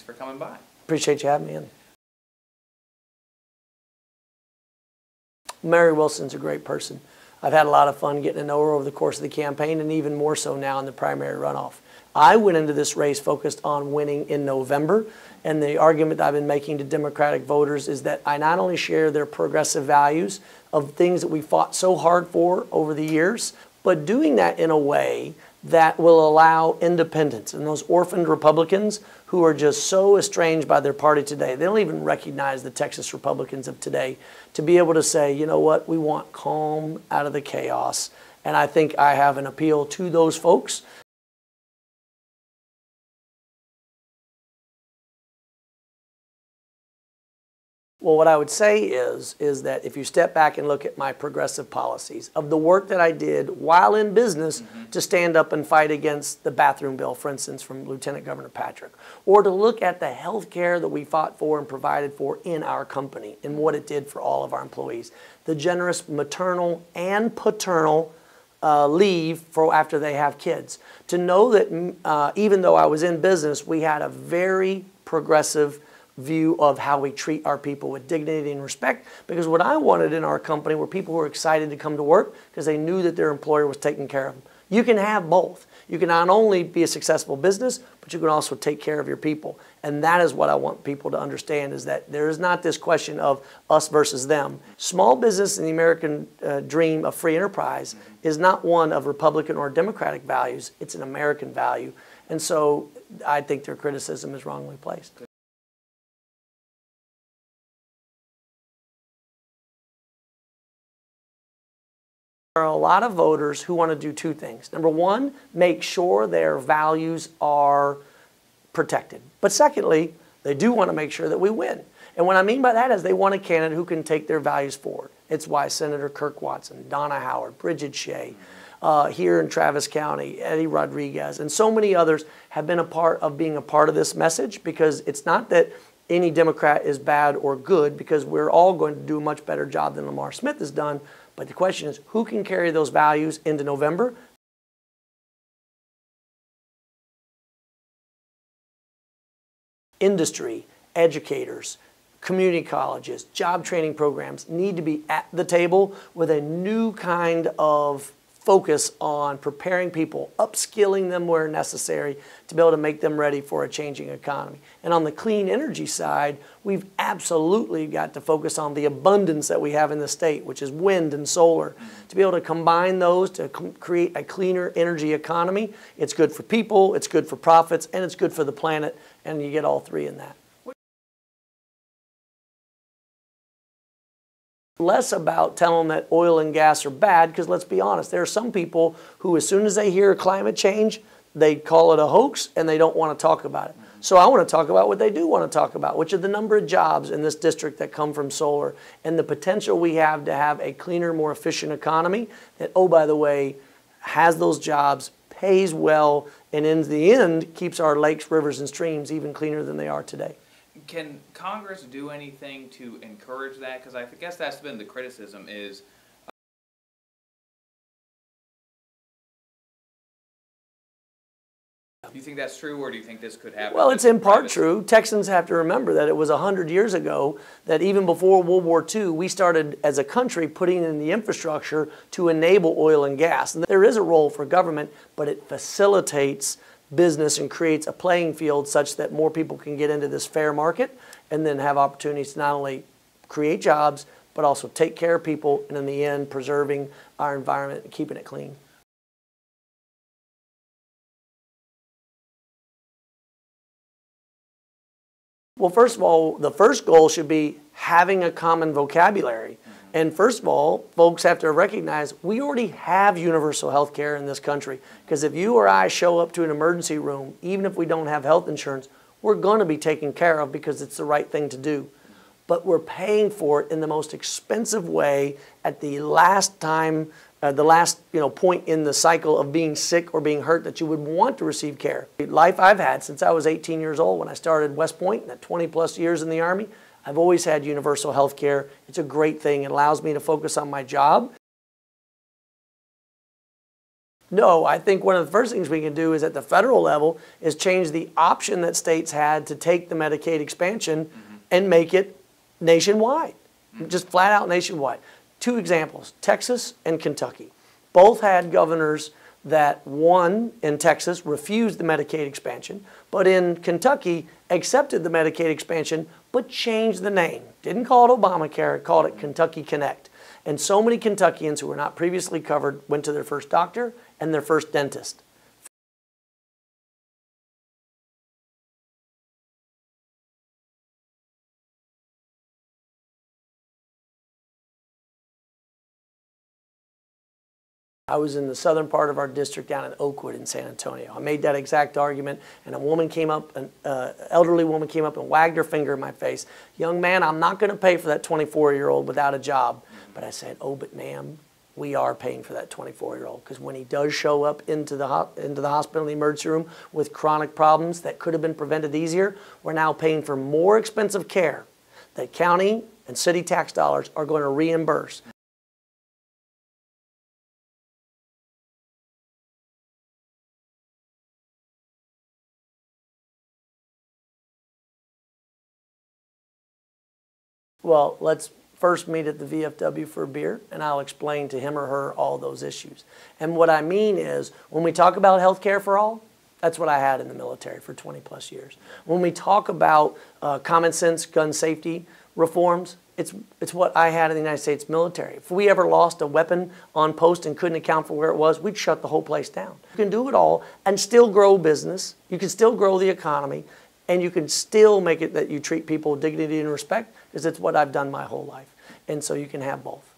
Thanks for coming by. Appreciate you having me in. Mary Wilson's a great person. I've had a lot of fun getting to know her over the course of the campaign, and even more so now in the primary runoff. I went into this race focused on winning in November, and the argument that I've been making to Democratic voters is that I not only share their progressive values of things that we fought so hard for over the years, but doing that in a way that will allow independents and those orphaned Republicans who are just so estranged by their party today, they don't even recognize the Texas Republicans of today, to be able to say, you know what, we want calm out of the chaos. And I think I have an appeal to those folks. Well, what I would say is that if you step back and look at my progressive policies of the work that I did while in business to stand up and fight against the bathroom bill, for instance, from Lieutenant Governor Patrick, or to look at the health care that we fought for and provided for in our company and what it did for all of our employees, the generous maternal and paternal leave for after they have kids, to know that even though I was in business, we had a very progressive view of how we treat our people with dignity and respect, because what I wanted in our company were people who were excited to come to work because they knew that their employer was taking care of them. You can have both. You can not only be a successful business, but you can also take care of your people. And that is what I want people to understand, is that there is not this question of us versus them. Small business and the American dream of free enterprise is not one of Republican or Democratic values. It's an American value. And so I think their criticism is wrongly placed. There are a lot of voters who want to do two things. Number one, make sure their values are protected. But secondly, they do want to make sure that we win. And what I mean by that is they want a candidate who can take their values forward. It's why Senator Kirk Watson, Donna Howard, Bridget Shea, here in Travis County, Eddie Rodriguez, and so many others have been a part of being a part of this message, because it's not that any Democrat is bad or good, because we're all going to do a much better job than Lamar Smith has done. But the question is, who can carry those values into November? Industry, educators, community colleges, job training programs need to be at the table with a new kind of focus on preparing people, upskilling them where necessary to be able to make them ready for a changing economy. And on the clean energy side, we've absolutely got to focus on the abundance that we have in the state, which is wind and solar. To be able to combine those to create a cleaner energy economy, it's good for people, it's good for profits, and it's good for the planet, and you get all three in that. Less about telling them that oil and gas are bad, because let's be honest, there are some people who, as soon as they hear climate change, they call it a hoax and they don't want to talk about it. So I want to talk about what they do want to talk about, which are the number of jobs in this district that come from solar and the potential we have to have a cleaner, more efficient economy that, oh, by the way, has those jobs, pays well, and in the end keeps our lakes, rivers, and streams even cleaner than they are today. Can Congress do anything to encourage that? Because I guess that's been the criticism is, do you think that's true, or do you think this could happen? Well, it's in part true. Texans have to remember that it was 100 years ago that even before World War II, we started as a country putting in the infrastructure to enable oil and gas. And there is a role for government, but it facilitates business and creates a playing field such that more people can get into this fair market and then have opportunities to not only create jobs, but also take care of people, and in the end, preserving our environment and keeping it clean. Well, first of all, the first goal should be having a common vocabulary. And first of all, folks have to recognize we already have universal health care in this country. Because if you or I show up to an emergency room, even if we don't have health insurance, we're going to be taken care of because it's the right thing to do. But we're paying for it in the most expensive way at the last time, point in the cycle of being sick or being hurt that you would want to receive care. The life I've had since I was 18 years old when I started West Point, and at 20 plus years in the Army, I've always had universal health care. It's a great thing. It allows me to focus on my job. No, I think one of the first things we can do is at the federal level is change the option that states had to take the Medicaid expansion and make it nationwide, just flat out nationwide. Two examples, Texas and Kentucky. Both had governors that, one in Texas refused the Medicaid expansion, but in Kentucky accepted the Medicaid expansion but changed the name. Didn't call it Obamacare, called it Kentucky Connect. And so many Kentuckians who were not previously covered went to their first doctor and their first dentist. I was in the southern part of our district down in Oakwood in San Antonio. I made that exact argument, and a woman came up, an elderly woman came up and wagged her finger in my face. Young man, I'm not going to pay for that 24-year-old without a job. But I said, oh, but ma'am, we are paying for that 24-year-old, because when he does show up into the hospital in the emergency room with chronic problems that could have been prevented easier, we're now paying for more expensive care that county and city tax dollars are going to reimburse. Well, let's first meet at the VFW for a beer, and I'll explain to him or her all those issues. And what I mean is, when we talk about health care for all, that's what I had in the military for 20 plus years. When we talk about common sense gun safety reforms, it's what I had in the United States military. If we ever lost a weapon on post and couldn't account for where it was, we'd shut the whole place down. You can do it all and still grow business. You can still grow the economy. And you can still make it that you treat people with dignity and respect, because it's what I've done my whole life. And so you can have both.